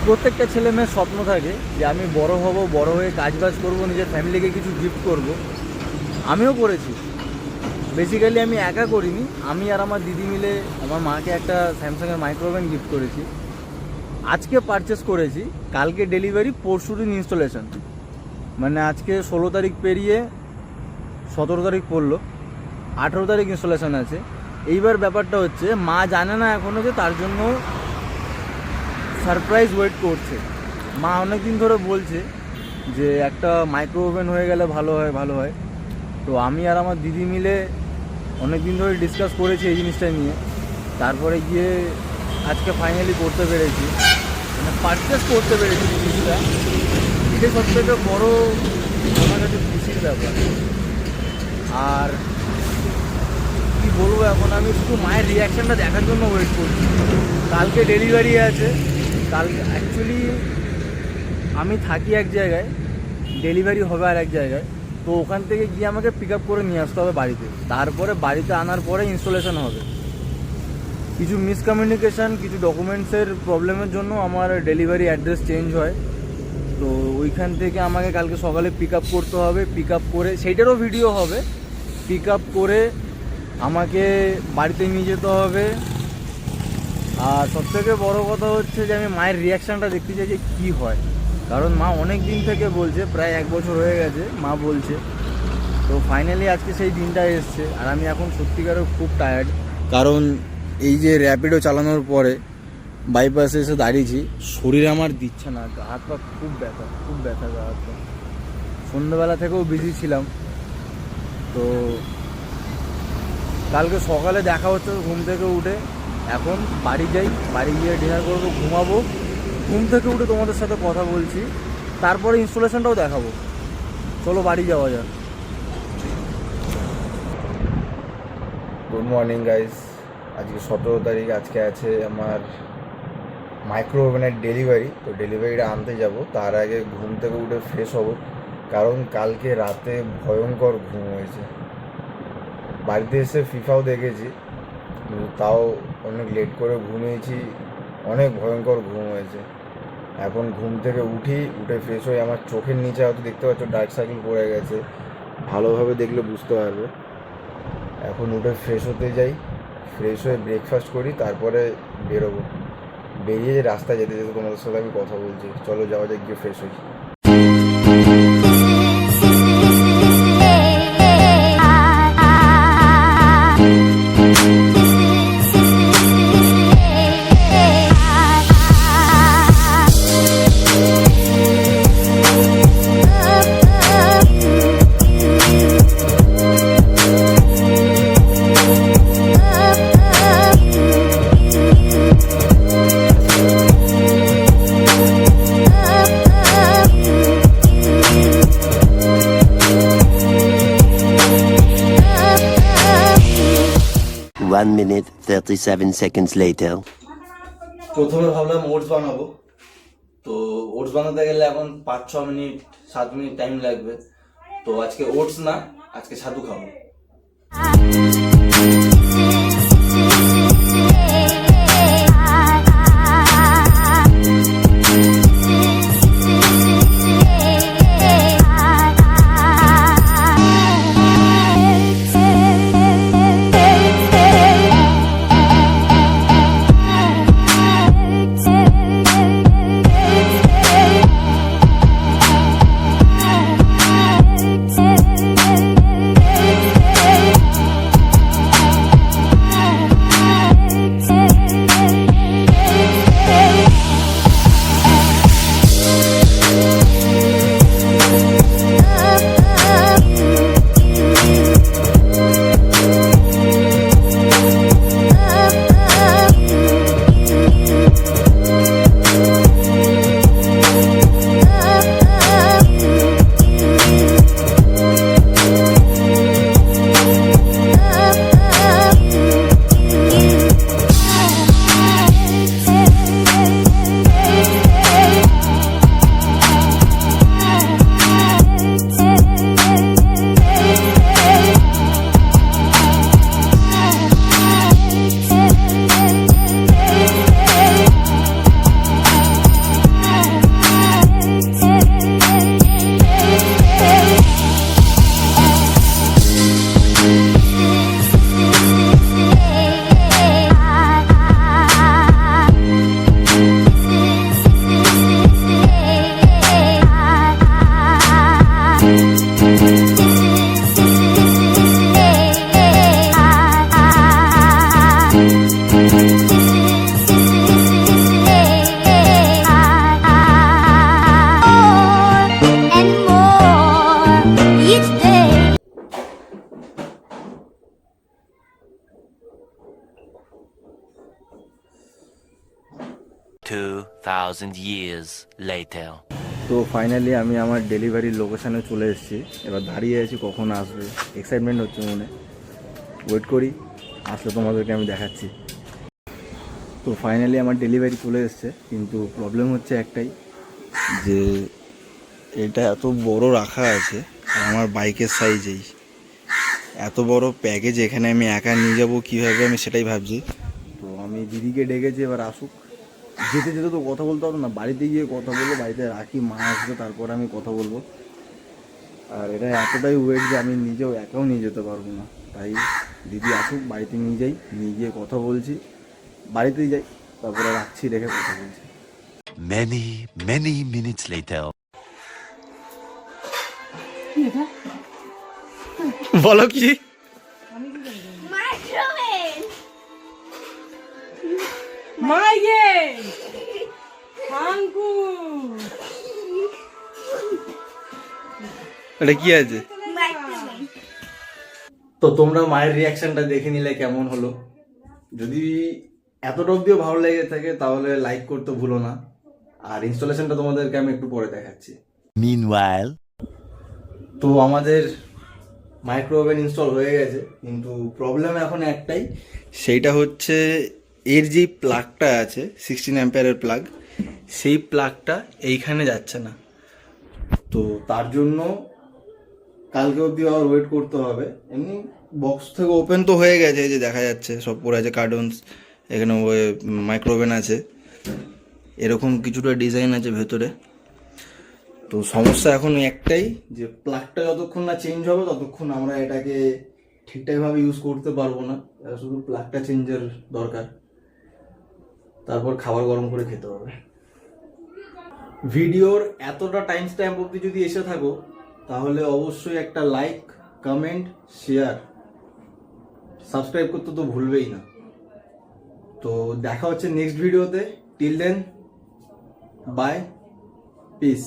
প্রত্যেকটা ছেলে মেয়ের স্বপ্ন থাকে যে আমি বড় হব, বড় হয়ে কাজবাজ করব, নিজের ফ্যামিলিকে কিছু গিফট করব। আমিও করেছি। বেসিক্যালি আমি একা করিনি, আমি আর আমার দিদি মিলে আমার মাকে একটা স্যামসাংয়ের মাইক্রোওভেন গিফট করেছি। আজকে পারচেস করেছি, কালকে ডেলিভারি, পরশু দিন ইনস্টলেশন। মানে আজকে 16 তারিখ পেরিয়ে 17 তারিখ পড়লো, 18 তারিখ ইনস্টলেশন আছে। এইবার ব্যাপারটা হচ্ছে মা জানে না এখনও, যে তার জন্য সারপ্রাইজ ওয়েট করছে। মা অনেক দিন ধরে বলছে যে একটা মাইক্রো ওভেন হয়ে গেলে ভালো হয় ভালো হয়। তো আমি আর আমার দিদি মিলে অনেক দিন ধরে ডিসকাস করেছি এই জিনিসটা নিয়ে, তারপরে গিয়ে আজকে ফাইনালি করতে পেরেছি, মানে পারচেস করতে পেরেছি জিনিসটা। এটাই সবথেকে বড় আমার কাছে খুশির ব্যাপার। আর কি বলবো, এখন আমি শুধু মায়ের রিয়াকশানটা দেখার জন্য ওয়েট করছি। কালকে ডেলিভারি আছে। কালকে অ্যাকচুয়ালি আমি থাকি এক জায়গায়, ডেলিভারি হবে আর এক জায়গায়। তো ওখান থেকে গিয়ে আমাকে পিক আপ করে নিয়ে আসতে হবে বাড়িতে, তারপরে বাড়িতে আনার পরে ইনস্টলেশন হবে। কিছু মিসকমিউনিকেশান, কিছু ডকুমেন্টসের প্রবলেমের জন্য আমার ডেলিভারি অ্যাড্রেস চেঞ্জ হয়। তো ওইখান থেকে আমাকে কালকে সকালে পিক আপ করতে হবে। পিক আপ করে, সেইটারও ভিডিও হবে, পিক আপ করে আমাকে বাড়িতে নিয়ে যেতে হবে। আর সবথেকে বড় কথা হচ্ছে যে আমি মায়ের রিয়াকশানটা দেখতে চাই যে কী হয়, কারণ মা অনেক দিন থেকে বলছে, প্রায় 1 বছর হয়ে গেছে মা বলছে। তো ফাইনালি আজকে সেই দিনটা এসছে। আর আমি এখন সত্যিকারের খুব টায়ার্ড, কারণ এই যে র্যাপিডো চালানোর পরে বাইপাসে এসে দাঁড়িয়েছি, শরীর আমার দিচ্ছে না, গা হাত পা খুব ব্যথা, খুব ব্যথা গা হাত পা। সন্ধ্যেবেলা থেকেও বিজি ছিলাম। তো কালকে সকালে দেখা হচ্ছে ঘুম থেকে উঠে। এখন বাড়ি যাই, বাড়ি গিয়ে ডিনার করবো, ঘুমাবো। ঘুম থেকে উঠে তোমাদের সাথে কথা বলছি, তারপরে ইনস্টলেশনটাও দেখাবো। চলো বাড়ি যাওয়া যাক। গুড মর্নিং গাইস, আজকে 17 তারিখ। আজকে আছে আমার মাইক্রো ওভেনের ডেলিভারি। তো ডেলিভারিটা আনতে যাব, তার আগে ঘুম থেকে উঠে ফ্রেশ হব, কারণ কালকে রাতে ভয়ঙ্কর ঘুম হয়েছে। বাড়িতে এসে ফিফাও দেখেছি, তাও অনেক লেট করে ঘুমিয়েছি, অনেক ভয়ঙ্কর ঘুম হয়েছে। এখন ঘুম থেকে উঠে ফ্রেশ হয়ে আমার চোখের নিচে হয়তো দেখতে পাচ্ছ ডার্ক সার্কেল পড়ে গেছে, ভালোভাবে দেখলে বুঝতে পারবে। এখন উঠে ফ্রেশ হতে যাই, ফ্রেশ হয়ে ব্রেকফাস্ট করি, তারপরে বেরোবো। বেরিয়ে রাস্তায় যেতে যেতে তোমাদের সাথে আমি কথা বলছি। চলো যাওয়া যাক, গিয়ে ফ্রেশ হই। One minute, 37 seconds later. প্রথমে ভাবলাম ওটস বানাবো, তো ওটস বানাতে গেলে এখন 5-6 মিনিট 7 মিনিট টাইম লাগবে। তো আজকে ওটস না, আজকে ছাতু খাবো। 2,000 years later. তো ফাইনালি আমি আমার ডেলিভারির লোকেশানে চলে এসেছি। এবার দাঁড়িয়ে আছি কখন আসবে, এক্সাইটমেন্ট হচ্ছে মনে, ওয়েট করি, আসলে তোমাদেরকে আমি দেখাচ্ছি। তো ফাইনালি আমার ডেলিভারি চলে এসেছে, কিন্তু প্রবলেম হচ্ছে একটাই, যে এটা এত বড় রাখা আছে আর আমার বাইকের সাইজেই এত বড় প্যাকেজ এখানে আমি একা নিয়ে যাবো কীভাবে, আমি সেটাই ভাবছি। তো আমি দিদিকে ডেকেছি, এবার আসুক। যেতে যেতে তো কথা বলতে হবে না, বাড়িতে গিয়ে কথা বলবো, বাড়িতে রাখি, মা আসবে, তারপরে আমি কথা বলবো। আর এটা এতটাই ওয়েট যে আমি নিজেও একাও নিয়ে যেতে পারবো না, তাই দিদি আসুক, বাড়িতে নিয়ে যাই, নিয়ে গিয়ে কথা বলছি, বাড়িতেই যাই, তারপরে রাখছি, রেখে কথা বলছি। Many, many minutes later. বলো কি? Microwave! মাইয়ে আঙ্কু এটা কি আছে? Microwave! তো তোমরা মায়ের রিয়াকশনটা দেখে নিলে কেমন হলো। যদি এতটা অব্দিও ভালো লেগে থাকে তাহলে লাইক করতে ভুলো না। আর ইনস্টলেশনটা তোমাদেরকে আমি একটু পরে দেখাচ্ছি। Meanwhile. তো আমাদের মাইক্রোওভেন ইনস্টল হয়ে গেছে, কিন্তু প্রবলেম এখন একটাই, সেইটা হচ্ছে এর যেই প্লাগটা আছে 16 অ্যাম্পিয়ারের প্লাগ, সেই প্লাগটা এইখানে যাচ্ছে না। তো তার জন্য কালকে অবধি আবার ওয়েট করতে হবে। এমনি বক্স থেকে ওপেন তো হয়ে গেছে, এই যে দেখা যাচ্ছে সব পড়ে আছে, কার্টুনস, এখানে মাইক্রোওভেন আছে, এরকম কিছুটা ডিজাইন আছে ভেতরে। তো সমস্যা এখন একটাই, যে প্লাগটা যতক্ষণ না চেঞ্জ হবে ততক্ষণ আমরা এটাকে ঠিকঠাকভাবে ইউজ করতে পারবো না। শুধু প্লাগটা চেঞ্জের দরকার, তারপর খাবার গরম করে খেতে হবে। ভিডিওর এতটা টাইম স্ট্যাম্প অবধি যদি এসে থাকো তাহলে অবশ্যই একটা লাইক, কমেন্ট, শেয়ার, সাবস্ক্রাইব করতে তো ভুলবেই না। তো দেখা হচ্ছে নেক্সট ভিডিওতে। Till then, bye, piece.